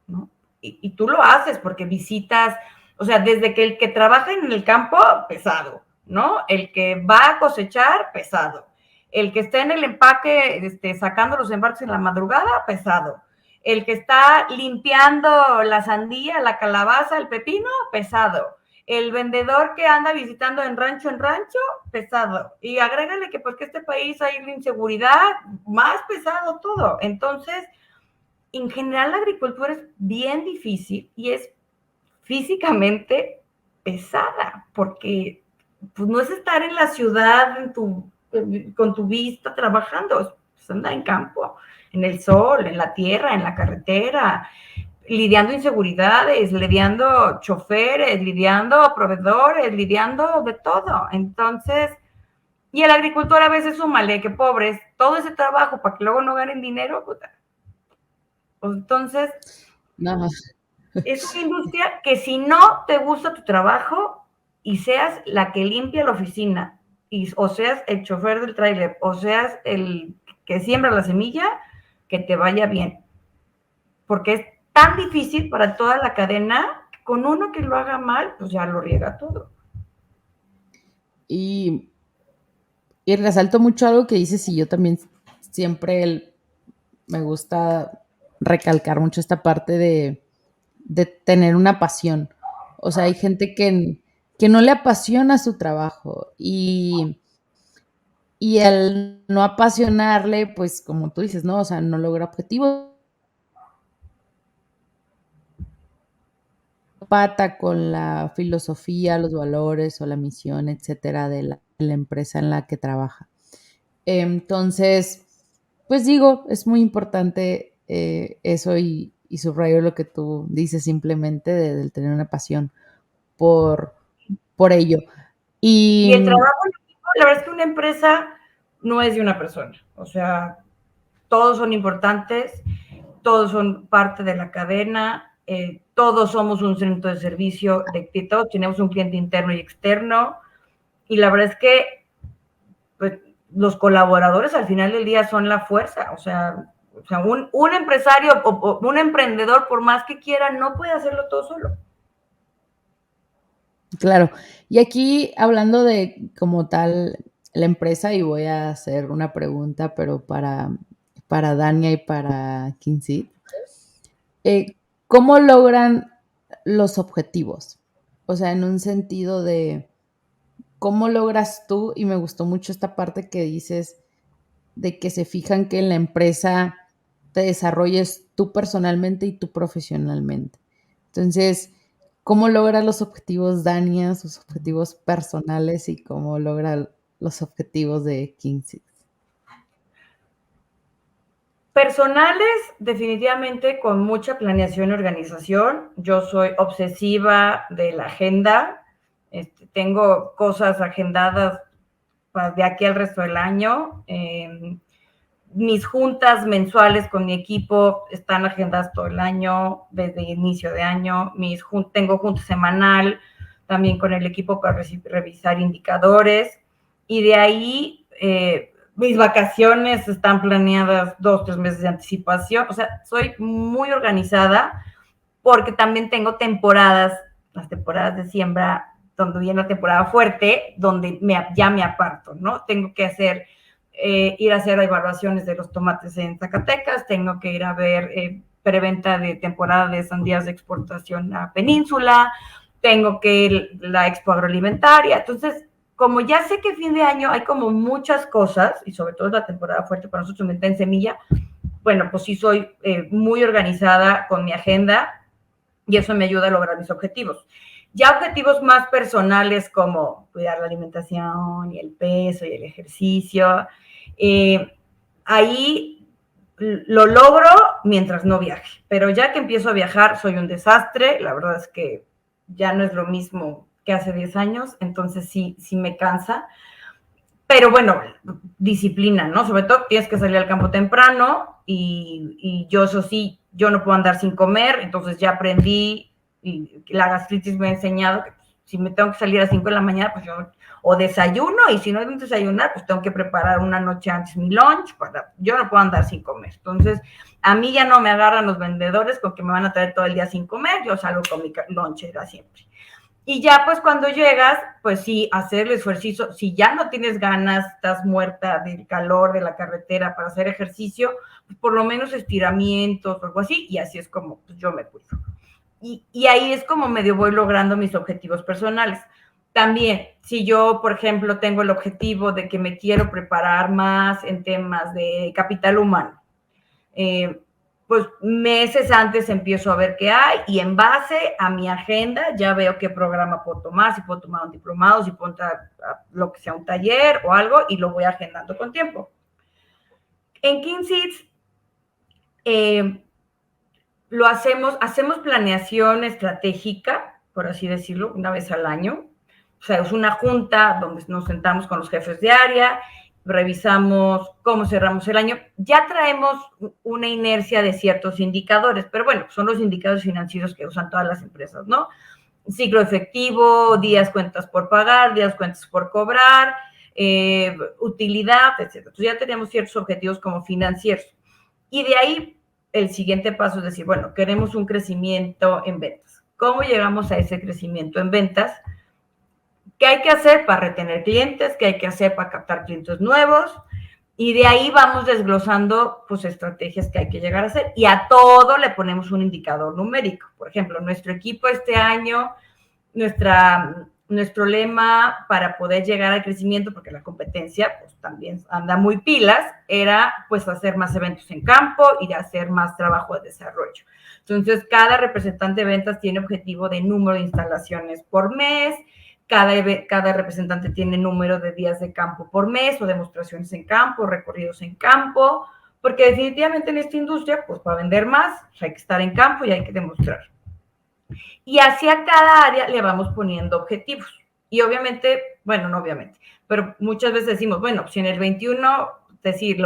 B: ¿no? Y tú lo haces porque visitas, o sea, desde que el que trabaja en el campo, pesado, ¿no? El que va a cosechar, pesado. El que está en el empaque, sacando los embarques en la madrugada, pesado. El que está limpiando la sandía, la calabaza, el pepino, pesado. El vendedor que anda visitando en rancho, pesado. Y agrégale que porque este país hay inseguridad, más pesado todo. Entonces, en general la agricultura es bien difícil y es físicamente pesada, porque pues, no es estar en la ciudad con tu vista trabajando, es andar en campo, en el sol, en la tierra, en la carretera, lidiando inseguridades, lidiando choferes, lidiando proveedores, lidiando de todo. Entonces, y el agricultor a veces súmale que pobres, todo ese trabajo para que luego no ganen dinero, puta. Entonces,
A: No.
B: es una industria que si no te gusta tu trabajo y seas la que limpia la oficina, o seas el chofer del tráiler, o seas el que siembra la semilla, que te vaya bien. Porque es tan difícil para toda la cadena, con uno que lo haga mal, pues ya lo riega todo.
A: Y resalto mucho algo que dices y yo también siempre me gusta recalcar mucho esta parte de tener una pasión. O sea, hay gente que no le apasiona su trabajo y al no apasionarle, pues como tú dices, ¿no? O sea, no logra objetivos. Pata con la filosofía, los valores o la misión, etcétera, de la empresa en la que trabaja. Entonces, pues digo, es muy importante eso y subrayo lo que tú dices simplemente de tener una pasión por, por ello.
B: Y el
A: Y
B: trabajo en equipo, la verdad es que una empresa no es de una persona. O sea, todos son importantes, todos son parte de la cadena, todos somos un centro de servicio, todos tenemos un cliente interno y externo. Y la verdad es que pues, los colaboradores al final del día son la fuerza. O sea, O sea, un empresario o un emprendedor, por más que quiera, no puede hacerlo todo solo.
A: Claro. Y aquí hablando de como tal la empresa, y voy a hacer una pregunta, pero para Dania y para Kinsey. ¿Cómo logran los objetivos? O sea, en un sentido de cómo logras tú, y me gustó mucho esta parte que dices de que se fijan que en la empresa te desarrolles tú personalmente y tú profesionalmente. Entonces, ¿cómo logra los objetivos Dania, sus objetivos personales y cómo logra los objetivos de Kinsey?
B: Personales, definitivamente con mucha planeación y organización. Yo soy obsesiva de la agenda. Tengo cosas agendadas de aquí al resto del año. Mis juntas mensuales con mi equipo están agendadas todo el año, desde inicio de año. Tengo junta semanal también con el equipo para revisar indicadores. Y de ahí, mis vacaciones están planeadas 2-3 meses de anticipación. O sea, soy muy organizada porque también tengo temporadas, las temporadas de siembra, donde viene la temporada fuerte, donde ya me aparto, ¿no? Tengo que ir a hacer evaluaciones de los tomates en Zacatecas, tengo que ir a ver preventa de temporada de sandías de exportación a Península, tengo que ir a la expo agroalimentaria. Entonces, como ya sé que fin de año hay como muchas cosas, y sobre todo la temporada fuerte para nosotros en semilla, bueno, pues sí soy muy organizada con mi agenda y eso me ayuda a lograr mis objetivos. Ya objetivos más personales como cuidar la alimentación y el peso y el ejercicio, ahí lo logro mientras no viaje, pero ya que empiezo a viajar soy un desastre, la verdad es que ya no es lo mismo que hace 10 años, entonces sí me cansa, pero bueno, disciplina, ¿no? Sobre todo tienes que salir al campo temprano y yo eso sí, yo no puedo andar sin comer, entonces ya aprendí y la gastritis me ha enseñado que si me tengo que salir a 5 de la mañana, pues yo o desayuno y si no es desayunar, pues tengo que preparar una noche antes mi lunch, yo no puedo andar sin comer. Entonces, a mí ya no me agarran los vendedores con que me van a traer todo el día sin comer, yo salgo con mi lonchera siempre. Y ya pues cuando llegas, pues sí, hacer el ejercicio, si ya no tienes ganas, estás muerta del calor de la carretera para hacer ejercicio, pues por lo menos estiramientos o algo así, y así es como pues, yo me cuido. Y ahí es como medio voy logrando mis objetivos personales. También, si yo, por ejemplo, tengo el objetivo de que me quiero preparar más en temas de capital humano, pues meses antes empiezo a ver qué hay y en base a mi agenda ya veo qué programa puedo tomar, si puedo tomar un diplomado, si puedo entrar a lo que sea un taller o algo y lo voy agendando con tiempo. En Kinseeds hacemos planeación estratégica, por así decirlo, una vez al año. O sea, es una junta donde nos sentamos con los jefes de área, revisamos cómo cerramos el año. Ya traemos una inercia de ciertos indicadores, pero bueno, son los indicadores financieros que usan todas las empresas, ¿no? Ciclo efectivo, días cuentas por pagar, días cuentas por cobrar, utilidad, etc. Entonces ya teníamos ciertos objetivos como financieros. Y de ahí el siguiente paso es decir, bueno, queremos un crecimiento en ventas. ¿Cómo llegamos a ese crecimiento en ventas? ¿Qué hay que hacer para retener clientes? ¿Qué hay que hacer para captar clientes nuevos? Y de ahí vamos desglosando pues estrategias que hay que llegar a hacer y a todo le ponemos un indicador numérico. Por ejemplo, nuestro equipo este año, nuestro lema para poder llegar al crecimiento, porque la competencia pues también anda muy pilas, era pues hacer más eventos en campo y hacer más trabajo de desarrollo. Entonces, cada representante de ventas tiene objetivo de número de instalaciones por mes, cada representante tiene número de días de campo por mes o demostraciones en campo, recorridos en campo, porque definitivamente en esta industria, pues para vender más, pues, hay que estar en campo y hay que demostrar. Y hacia cada área le vamos poniendo objetivos. Y obviamente, bueno, no obviamente, pero muchas veces decimos, bueno, si en el 21, es decir,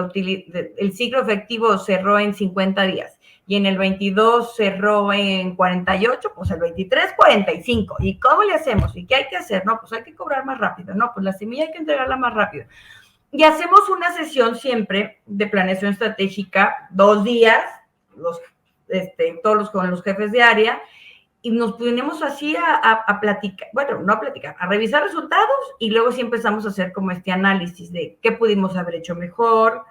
B: el ciclo efectivo cerró en 50 días y en el 22 cerró en 48, pues el 23, 45. ¿Y cómo le hacemos? ¿Y qué hay que hacer? No, pues hay que cobrar más rápido. No, pues la semilla hay que entregarla más rápido. Y hacemos una sesión siempre de planeación estratégica, 2 días, todos con los jefes de área, y nos ponemos así a platicar, bueno, no a platicar, a revisar resultados, y luego sí empezamos a hacer como este análisis de qué pudimos haber hecho mejor,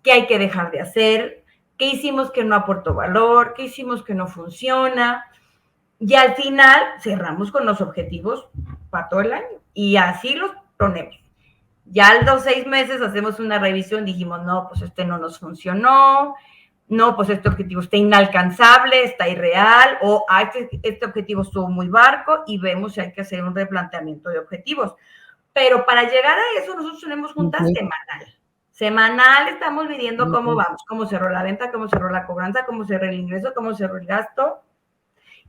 B: qué hay que dejar de hacer, qué hicimos que no aportó valor, qué hicimos que no funciona, y al final cerramos con los objetivos para todo el año, y así los ponemos. Ya a los 6 meses hacemos una revisión, dijimos, no, pues no nos funcionó, no, pues este objetivo está inalcanzable, está irreal, o este objetivo estuvo muy barco, y vemos si hay que hacer un replanteamiento de objetivos. Pero para llegar a eso, nosotros tenemos juntas
A: Ok,
B: semanal. Semanal estamos midiendo cómo
A: ok.
B: vamos, cómo cerró la venta, cómo cerró la cobranza, cómo cerró el ingreso, cómo cerró el gasto,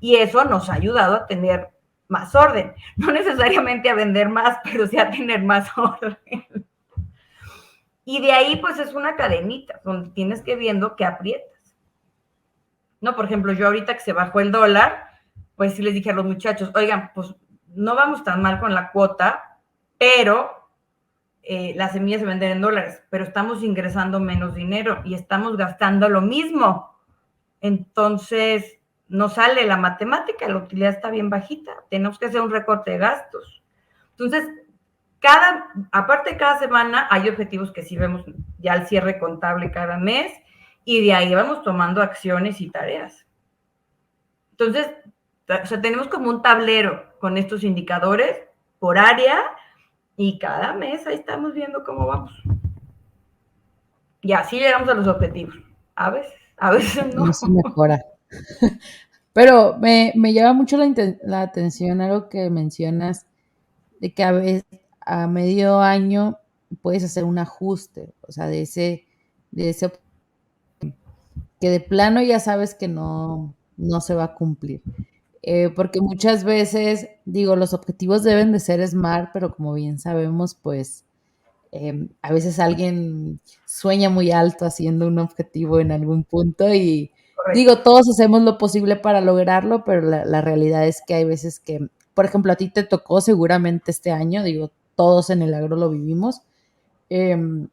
B: y eso nos ha ayudado a tener más orden. No necesariamente a vender más, pero sí a tener más orden. Y de ahí, pues es una cadenita donde tienes que viendo qué aprietas. No, por ejemplo, yo ahorita que se bajó el dólar, pues sí les dije a los muchachos, oigan, pues no vamos tan mal con la cuota, pero las semillas se venden en dólares, pero estamos ingresando menos dinero y estamos gastando lo mismo. Entonces, no sale la matemática, la utilidad está bien bajita, tenemos que hacer un recorte de gastos. Entonces, aparte de cada semana, hay objetivos que sí vemos ya al cierre contable cada mes, y de ahí vamos tomando acciones y tareas. Entonces, o sea, tenemos como un tablero con estos indicadores por área, y cada mes ahí estamos viendo cómo vamos. Y así llegamos a los objetivos. A veces
A: Y
B: no.
A: eso mejora. Pero me llama mucho la atención algo que mencionas, de que a veces a medio año puedes hacer un ajuste, o sea, de ese que de plano ya sabes que no se va a cumplir. Porque muchas veces, digo, los objetivos deben de ser SMART, pero como bien sabemos, pues a veces alguien sueña muy alto haciendo un objetivo en algún punto y
B: Correcto.
A: digo, todos hacemos lo posible para lograrlo, pero la realidad es que hay veces que, por ejemplo, a ti te tocó seguramente este año, digo, todos en el agro lo vivimos, em,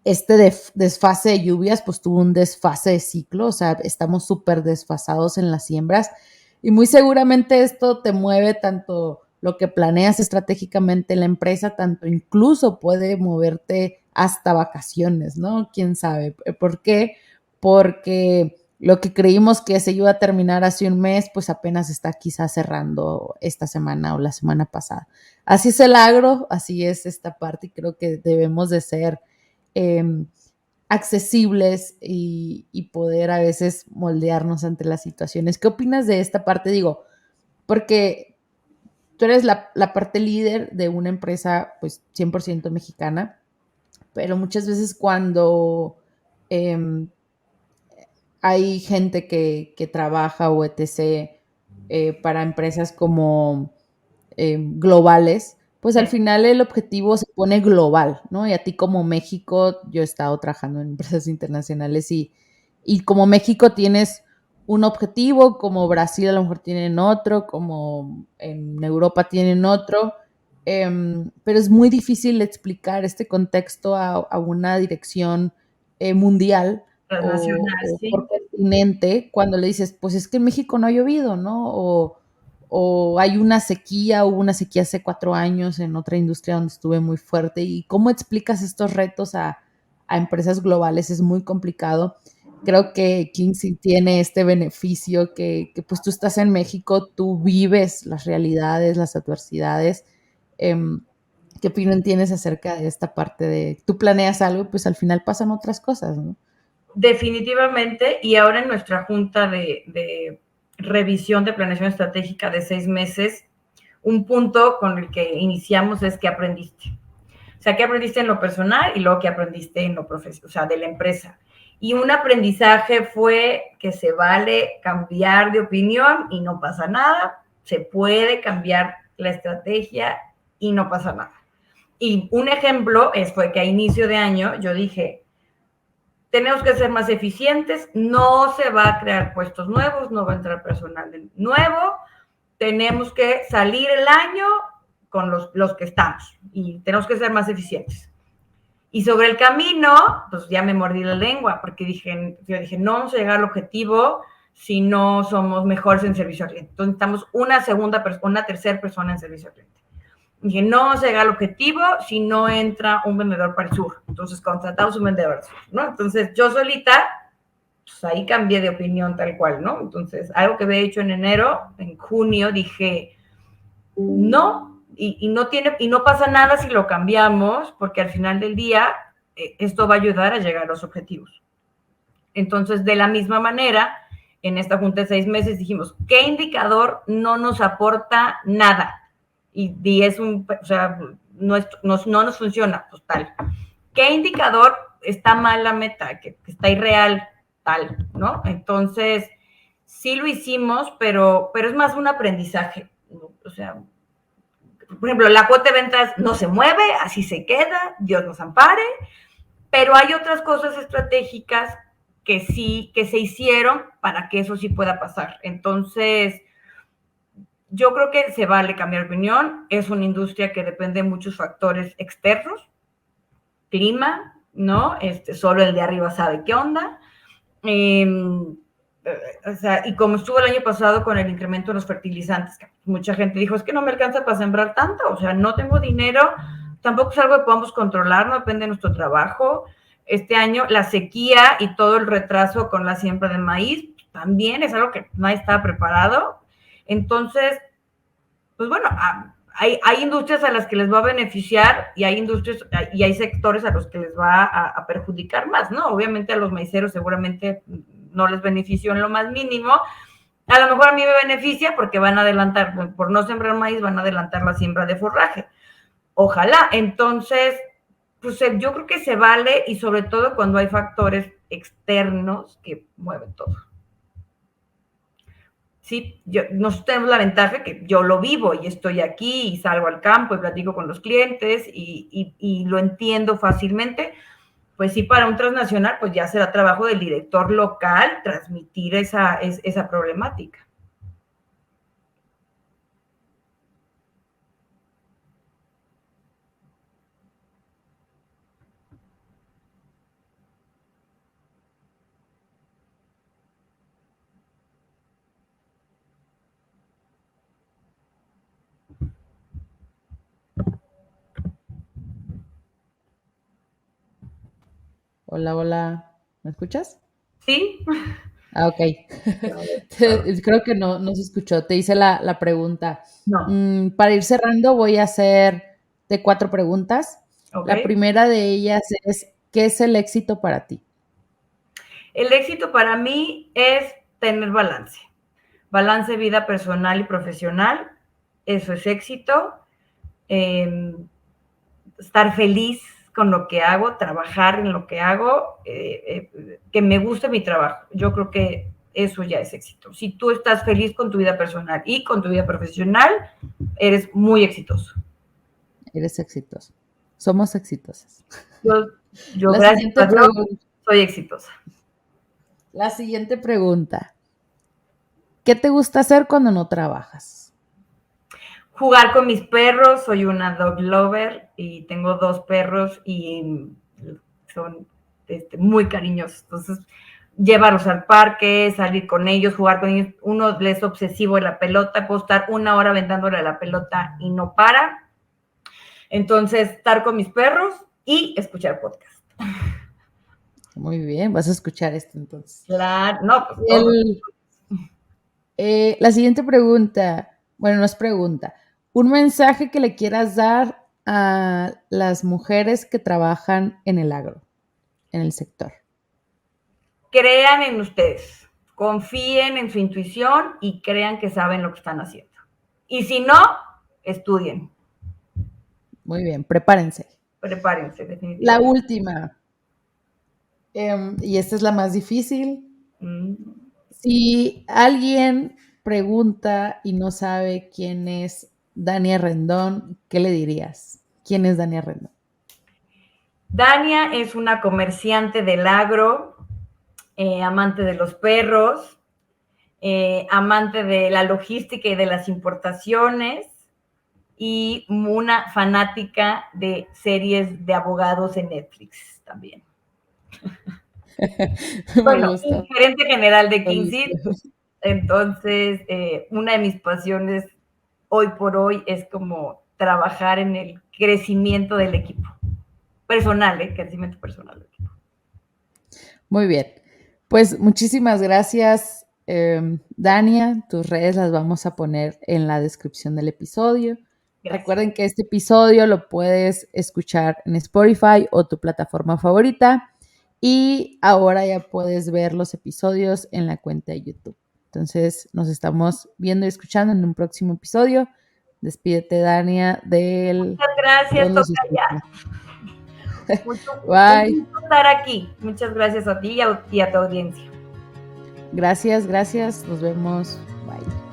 A: desfase de lluvias, pues tuvo un desfase de ciclo, o sea, estamos súper desfasados en las siembras y muy seguramente esto te mueve tanto lo que planeas estratégicamente en la empresa, tanto incluso puede moverte hasta vacaciones, ¿no? ¿Quién sabe? ¿Por qué? Porque lo que creímos que se iba a terminar hace un mes, pues apenas está quizás cerrando esta semana o la semana pasada. Así es el agro, así es esta parte y creo que debemos de ser eh, accesibles y poder a veces moldearnos ante las situaciones. ¿Qué opinas de esta parte? Digo, porque tú eres la parte líder de una empresa pues 100% mexicana, pero muchas veces cuando eh, hay gente que trabaja o etc. Para empresas como globales, pues al
B: Sí.
A: final el objetivo se pone global, ¿no? Y a ti como México, yo he estado trabajando en empresas internacionales y como México tienes un objetivo, como Brasil a lo mejor tienen otro, como en Europa tienen otro, pero es muy difícil explicar este contexto a una dirección mundial
B: Transnacional,
A: o por
B: sí.
A: continente cuando le dices, pues es que en México no ha llovido, ¿no? O hay una sequía, hubo una sequía hace 4 años en otra industria donde estuve muy fuerte. ¿Y cómo explicas estos retos a empresas globales? Es muy complicado. Creo que Kinsey tiene este beneficio que pues tú estás en México, tú vives las realidades, las adversidades. ¿Qué opinión tienes acerca de esta parte de tú planeas algo, pues al final pasan otras cosas, ¿no?
B: Definitivamente, y ahora en nuestra junta de revisión de planeación estratégica de 6 meses, un punto con el que iniciamos es que aprendiste. O sea, que aprendiste en lo personal y luego que aprendiste en lo profesional, o sea, de la empresa. Y un aprendizaje fue que se vale cambiar de opinión y no pasa nada. Se puede cambiar la estrategia y no pasa nada. Y un ejemplo fue que a inicio de año yo dije, tenemos que ser más eficientes, no se va a crear puestos nuevos, no va a entrar personal nuevo, tenemos que salir el año con los que estamos y tenemos que ser más eficientes. Y sobre el camino, pues ya me mordí la lengua, porque yo dije, no vamos a llegar al objetivo si no somos mejores en servicio al cliente. Entonces necesitamos una tercera persona en servicio al cliente. Dije, no vamos a llegar al objetivo si no entra un vendedor para el sur. Entonces contratamos un vendedor al sur, ¿no? Entonces yo solita, pues ahí cambié de opinión tal cual, ¿no? Entonces, algo que había hecho en enero, en junio, dije, no, y no pasa nada si lo cambiamos, porque al final del día esto va a ayudar a llegar a los objetivos. Entonces, de la misma manera, en esta junta de 6 meses dijimos, ¿qué indicador no nos aporta nada? Y es o sea, no nos funciona, pues tal. ¿Qué indicador está mal la meta, que está irreal, tal, ¿no? Entonces, sí lo hicimos, pero es más un aprendizaje, ¿no? O sea, por ejemplo, la cuota de ventas no se mueve, así se queda, Dios nos ampare, pero hay otras cosas estratégicas que sí, que se hicieron para que eso sí pueda pasar. Entonces, yo creo que se vale cambiar de opinión, es una industria que depende de muchos factores externos, clima, ¿no? Solo el de arriba sabe qué onda. O sea, y como estuvo el año pasado con el incremento de los fertilizantes, mucha gente dijo, es que no me alcanza para sembrar tanto, o sea, no tengo dinero, tampoco es algo que podamos controlar, no depende de nuestro trabajo. Este año la sequía y todo el retraso con la siembra de maíz también es algo que nadie estaba preparado. Entonces, pues bueno, hay industrias a las que les va a beneficiar y hay sectores a los que les va a perjudicar más, ¿no? Obviamente a los maiceros seguramente no les benefició en lo más mínimo. A lo mejor a mí me beneficia porque van a adelantar, por no sembrar maíz, van a adelantar la siembra de forraje. Ojalá. Entonces, pues yo creo que se vale y sobre todo cuando hay factores externos que mueven todo. Sí, nosotros tenemos la ventaja que yo lo vivo y estoy aquí y salgo al campo y platico con los clientes y lo entiendo fácilmente. Pues sí, para un transnacional, pues ya será trabajo del director local transmitir esa problemática.
A: Hola, hola. ¿Me escuchas?
B: ¿Sí?
A: Ah, ok. Creo que no se escuchó. Te hice la pregunta.
B: No.
A: Para ir cerrando, voy a hacer de 4 preguntas.
B: Ok.
A: La primera de ellas es, ¿qué es el éxito para ti?
B: El éxito para mí es tener balance. Balance vida personal y profesional. Eso es éxito. Estar feliz con lo que hago, trabajar en lo que hago, que me guste mi trabajo. Yo creo que eso ya es éxito. Si tú estás feliz con tu vida personal y con tu vida profesional, eres muy exitoso.
A: Eres exitoso. Somos exitosas.
B: Yo
A: La
B: gracias
A: siguiente
B: a Dios,
A: pregunta.
B: soy exitosa.
A: La siguiente pregunta. ¿Qué te gusta hacer cuando no trabajas?
B: Jugar con mis perros, soy una dog lover y tengo 2 perros y son muy cariñosos. Entonces, llevarlos al parque, salir con ellos, jugar con ellos. Uno es obsesivo de la pelota, puedo estar 1 hora aventándole a la pelota y no para. Entonces, estar con mis perros y escuchar podcast.
A: Muy bien, vas a escuchar esto entonces.
B: Claro, no, pues todo.
A: La siguiente pregunta, bueno, no es pregunta, un mensaje que le quieras dar a las mujeres que trabajan en el agro, en el sector.
B: Crean en ustedes, confíen en su intuición y crean que saben lo que están haciendo. Y si no, estudien.
A: Muy bien, prepárense.
B: Prepárense,
A: La
B: definitivamente.
A: última, y esta es la más difícil. Si alguien pregunta y no sabe quién es Dania Rendón, ¿qué le dirías? ¿Quién es Dania Rendón?
B: Dania es una comerciante del agro, amante de los perros, amante de la logística y de las importaciones, y una fanática de series de abogados en Netflix también.
A: Me
B: Bueno,
A: gusta.
B: gerente general de
A: Me
B: Kinsey.
A: gusta.
B: Entonces, una de mis pasiones hoy por hoy es como trabajar en el crecimiento del equipo. Personal, crecimiento personal del equipo.
A: Muy bien. Pues muchísimas gracias, Dania. Tus redes las vamos a poner en la descripción del episodio.
B: Gracias.
A: Recuerden que este episodio lo puedes escuchar en Spotify o tu plataforma favorita. Y ahora ya puedes ver los episodios en la cuenta de YouTube. Entonces nos estamos viendo y escuchando en un próximo episodio. Despídete, Dania, del...
B: Muchas gracias,
A: Tocaya.
B: Mucho
A: Bye.
B: gusto estar aquí. Muchas gracias a ti y a tu audiencia.
A: Gracias, gracias. Nos vemos. Bye.